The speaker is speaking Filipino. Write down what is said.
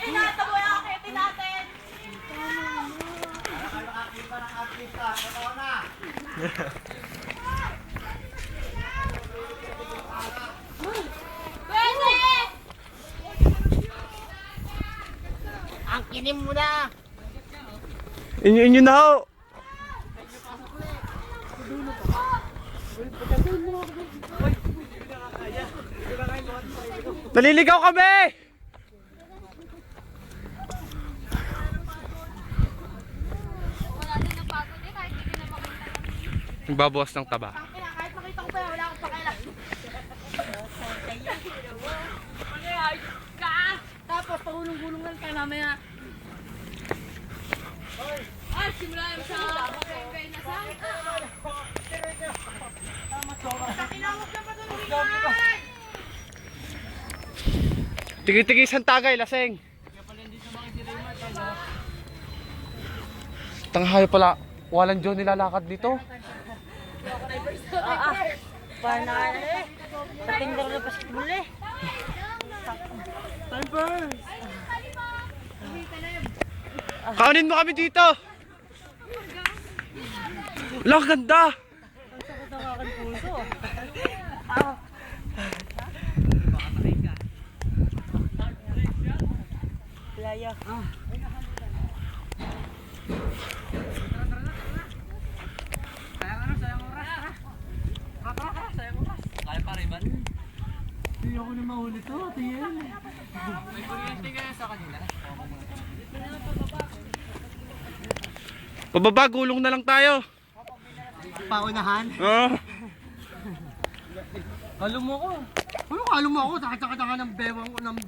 Inatabo yung akitin natin! Pwede! Ang kinim mo na! Inyo na ho. Naliligaw kami! Wala din napagod eh, kahit hindi na makita. Nagbabawas ng taba. Kahit makita ko pa yan, wala akong pakialam. Tapos pahulong-gulong lang tayo mamaya. Ay, simula yung sa kay na sa Takinamok na pa doon, Miguel! Tigi-tigisan tagay, laseng. Tanghayo pala. Walang John nilalakad dito. Paano na eh? Patingdar na basketball eh. Kaunin mo kami dito. Wala, ganda. Laya. Hindi ako na mahuli to, tingin. May kuryente kaya sa kanila? Pababa, gulong na lang tayo. Paunahan? Oh. Kalo mo ko. Ano kalo mo ako? Taka-taka ng bewang ko ng